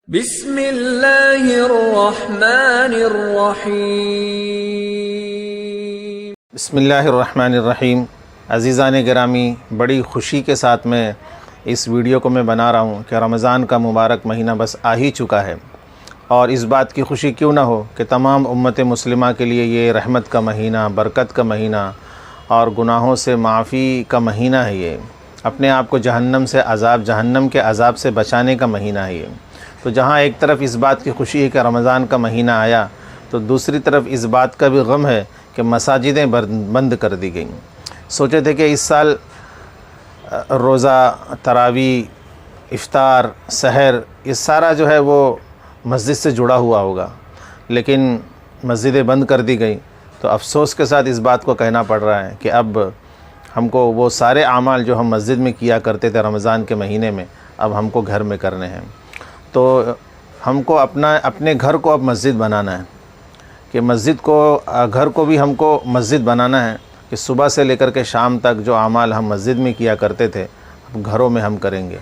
بسم اللہ الرحمن الرحیم۔ بسم اللہ الرحمن الرحیم۔ عزیزان گرامی، بڑی خوشی کے ساتھ میں اس ویڈیو کو میں بنا رہا ہوں کہ رمضان کا مبارک مہینہ بس آ ہی چکا ہے، اور اس بات کی خوشی کیوں نہ ہو کہ تمام امت مسلمہ کے لیے یہ رحمت کا مہینہ، برکت کا مہینہ اور گناہوں سے معافی کا مہینہ ہے۔ یہ اپنے آپ کو جہنم کے عذاب سے بچانے کا مہینہ ہے۔ یہ تو جہاں ایک طرف اس بات کی خوشی ہے کہ رمضان کا مہینہ آیا، تو دوسری طرف اس بات کا بھی غم ہے کہ مساجدیں بند کر دی گئیں۔ سوچے تھے کہ اس سال روزہ، تراویح، افطار، سحر، یہ سارا جو ہے وہ مسجد سے جڑا ہوا ہوگا، لیکن مسجدیں بند کر دی گئیں۔ تو افسوس کے ساتھ اس بات کو کہنا پڑ رہا ہے کہ اب ہم کو وہ سارے اعمال جو ہم مسجد میں کیا کرتے تھے رمضان کے مہینے میں، اب ہم کو گھر میں کرنے ہیں۔ تو ہم کو اپنے گھر کو اب مسجد بنانا ہے، کہ گھر کو بھی ہم کو مسجد بنانا ہے، کہ صبح سے لے کر کے شام تک جو اعمال ہم مسجد میں کیا کرتے تھے اب گھروں میں ہم کریں گے،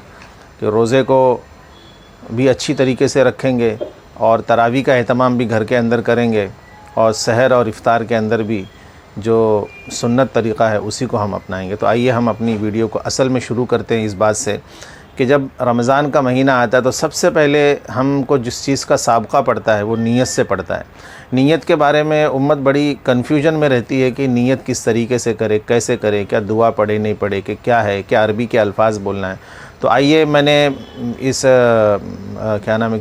کہ روزے کو بھی اچھی طریقے سے رکھیں گے، اور تراویح کا اہتمام بھی گھر کے اندر کریں گے، اور سحر اور افطار کے اندر بھی جو سنت طریقہ ہے اسی کو ہم اپنائیں گے۔ تو آئیے ہم اپنی ویڈیو کو اصل میں شروع کرتے ہیں اس بات سے کہ جب رمضان کا مہینہ آتا ہے تو سب سے پہلے ہم کو جس چیز کا سابقہ پڑتا ہے وہ نیت سے پڑتا ہے۔ نیت کے بارے میں امت بڑی کنفیوژن میں رہتی ہے کہ نیت کس طریقے سے کرے، کیسے کرے، کیا دعا پڑھے نہیں پڑھے، کہ کیا ہے، کیا عربی کے الفاظ بولنا ہے۔ تو آئیے میں نے اس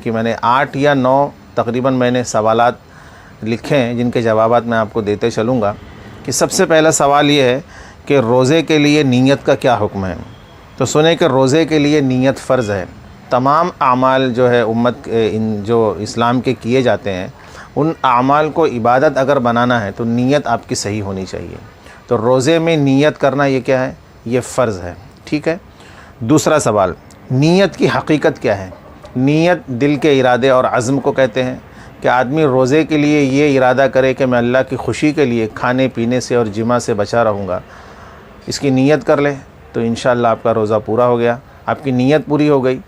میں نے 8 یا 9 تقریباً میں نے سوالات لکھے ہیں جن کے جوابات میں آپ کو دیتے چلوں گا۔ کہ سب سے پہلا سوال یہ ہے کہ روزے کے لیے نیت کا کیا حکم ہے؟ تو سنیں کہ روزے کے لیے نیت فرض ہے۔ تمام اعمال جو ہے امت جو اسلام کے کیے جاتے ہیں، ان اعمال کو عبادت اگر بنانا ہے تو نیت آپ کی صحیح ہونی چاہیے۔ تو روزے میں نیت کرنا یہ کیا ہے؟ یہ فرض ہے، ٹھیک ہے۔ دوسرا سوال، نیت کی حقیقت کیا ہے؟ نیت دل کے ارادے اور عزم کو کہتے ہیں، کہ آدمی روزے کے لیے یہ ارادہ کرے کہ میں اللہ کی خوشی کے لیے کھانے پینے سے اور جماع سے بچا رہوں گا، اس کی نیت کر لے تو انشاءاللہ آپ کا روزہ پورا ہو گیا، آپ کی نیت پوری ہو گئی۔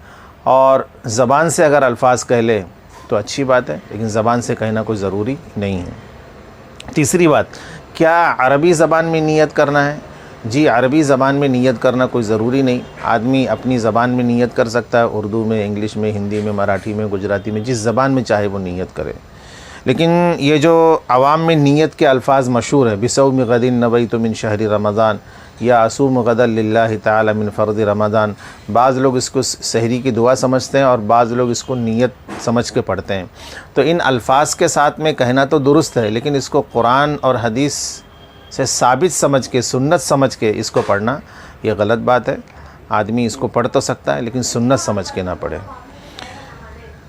اور زبان سے اگر الفاظ کہہ لے تو اچھی بات ہے، لیکن زبان سے کہنا کوئی ضروری نہیں ہے۔ تیسری بات، کیا عربی زبان میں نیت کرنا ہے؟ جی، عربی زبان میں نیت کرنا کوئی ضروری نہیں، آدمی اپنی زبان میں نیت کر سکتا ہے، اردو میں، انگلش میں، ہندی میں، مراٹھی میں، گجراتی میں، جس زبان میں چاہے وہ نیت کرے۔ لیکن یہ جو عوام میں نیت کے الفاظ مشہور ہیں، بِصَوْمِ غَدٍ نَوَيْتُ مِنْ شَهْرِ رمضان، یا اصوم غدا للہ تعالی من فرض رمضان، بعض لوگ اس کو سحری کی دعا سمجھتے ہیں اور بعض لوگ اس کو نیت سمجھ کے پڑھتے ہیں۔ تو ان الفاظ کے ساتھ میں کہنا تو درست ہے، لیکن اس کو قرآن اور حدیث سے ثابت سمجھ کے، سنت سمجھ کے اس کو پڑھنا یہ غلط بات ہے۔ آدمی اس کو پڑھ تو سکتا ہے لیکن سنت سمجھ کے نہ پڑھے۔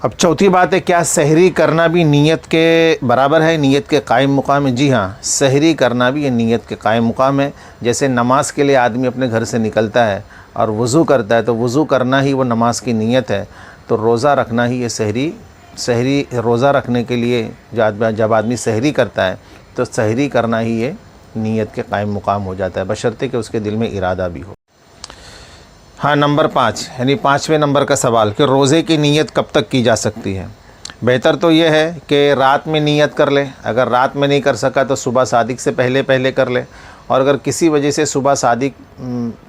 اب چوتھی بات ہے، کیا سحری کرنا بھی نیت کے برابر ہے، نیت کے قائم مقام ہے؟ جی ہاں، سحری کرنا بھی یہ نیت کے قائم مقام ہے۔ جیسے نماز کے لیے آدمی اپنے گھر سے نکلتا ہے اور وضو کرتا ہے، تو وضو کرنا ہی وہ نماز کی نیت ہے، تو روزہ رکھنا ہی یہ سحری روزہ رکھنے کے لیے جب آدمی سحری کرتا ہے تو سحری کرنا ہی یہ نیت کے قائم مقام ہو جاتا ہے، بشرطے کہ اس کے دل میں ارادہ بھی ہو۔ ہاں، نمبر 5 یعنی 5ویں نمبر کا سوال، کہ روزے کی نیت کب تک کی جا سکتی ہے؟ بہتر تو یہ ہے کہ رات میں نیت کر لے، اگر رات میں نہیں کر سکا تو صبح صادق سے پہلے کر لے، اور اگر کسی وجہ سے صبح صادق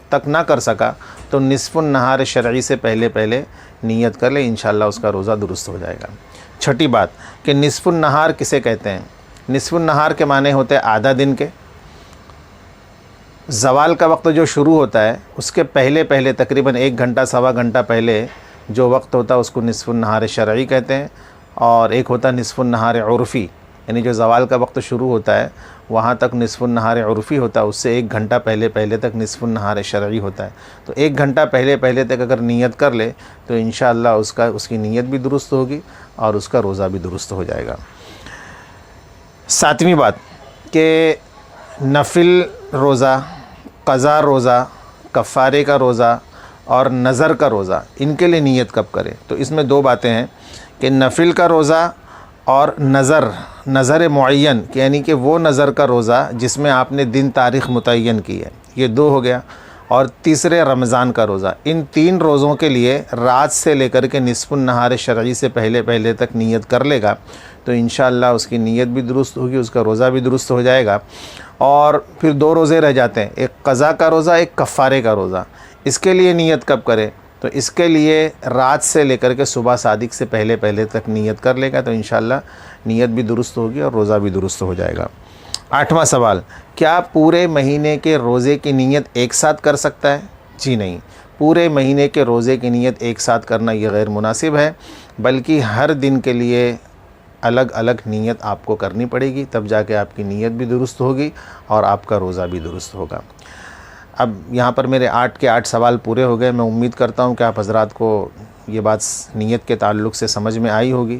تک نہ کر سکا تو نصف النہار شرعی سے پہلے نیت کر لے، انشاءاللہ اس کا روزہ درست ہو جائے گا۔ چھٹی بات، کہ نصف النہار کسے کہتے ہیں؟ نصف النہار کے معنی ہوتے ہیں آدھا دن کے۔ زوال کا وقت جو شروع ہوتا ہے اس کے پہلے تقریباً 1 گھنٹہ سوا گھنٹہ پہلے جو وقت ہوتا ہے اس کو نصف النہار شرعی کہتے ہیں، اور ایک ہوتا ہے نصف النہار عرفی، یعنی جو زوال کا وقت شروع ہوتا ہے وہاں تک نصف النہار عرفی ہوتا ہے، اس سے 1 گھنٹہ پہلے تک نصف النہار شرعی ہوتا ہے۔ تو 1 گھنٹہ پہلے تک اگر نیت کر لے تو انشاءاللہ اس کی نیت بھی درست ہوگی اور اس کا روزہ بھی درست ہو جائے گا۔ 7ویں بات، کہ نفل روزہ، قضا روزہ، کفارے کا روزہ اور نظر کا روزہ، ان کے لیے نیت کب کرے؟ تو اس میں 2 باتیں ہیں، کہ نفل کا روزہ اور نظر معین، یعنی کہ وہ نظر کا روزہ جس میں آپ نے دن تاریخ متعین کی ہے، یہ 2 ہو گیا۔ اور تیسرے رمضان کا روزہ. ان 3 روزوں کے لیے رات سے لے کر کے نصف النہار شرعی سے پہلے تک نیت کر لے گا تو انشاءاللہ اس کی نیت بھی درست ہوگی, اس کا روزہ بھی درست ہو جائے گا. اور پھر 2 روزے رہ جاتے ہیں, ایک قضا کا روزہ, ایک کفارے کا روزہ. اس کے لیے نیت کب کرے؟ تو اس کے لیے رات سے لے کر کے صبح صادق سے پہلے تک نیت کر لے گا تو انشاءاللہ نیت بھی درست ہوگی اور روزہ بھی درست ہو جائے گا. 8واں سوال, کیا پورے مہینے کے روزے کی نیت ایک ساتھ کر سکتا ہے؟ جی نہیں, پورے مہینے کے روزے کی نیت ایک ساتھ کرنا یہ غیر مناسب ہے, بلکہ ہر دن کے لیے الگ الگ نیت آپ کو کرنی پڑے گی, تب جا کے آپ کی نیت بھی درست ہوگی اور آپ کا روزہ بھی درست ہوگا. اب یہاں پر میرے 8 کے 8 سوال پورے ہو گئے. میں امید کرتا ہوں کہ آپ حضرات کو یہ بات نیت کے تعلق سے سمجھ میں آئی ہوگی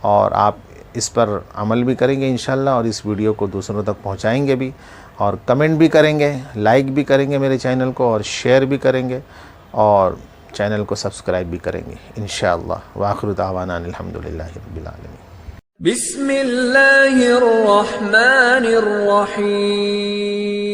اور آپ اس پر عمل بھی کریں گے انشاءاللہ, اور اس ویڈیو کو دوسروں تک پہنچائیں گے بھی, اور کمنٹ بھی کریں گے, لائک بھی کریں گے میرے چینل کو, اور شیئر بھی کریں گے, اور چینل کو سبسکرائب بھی کریں گے انشاءاللہ. وآخر دعوانا الحمدللہ رب العالمین. بسم اللہ الرحمن الرحیم.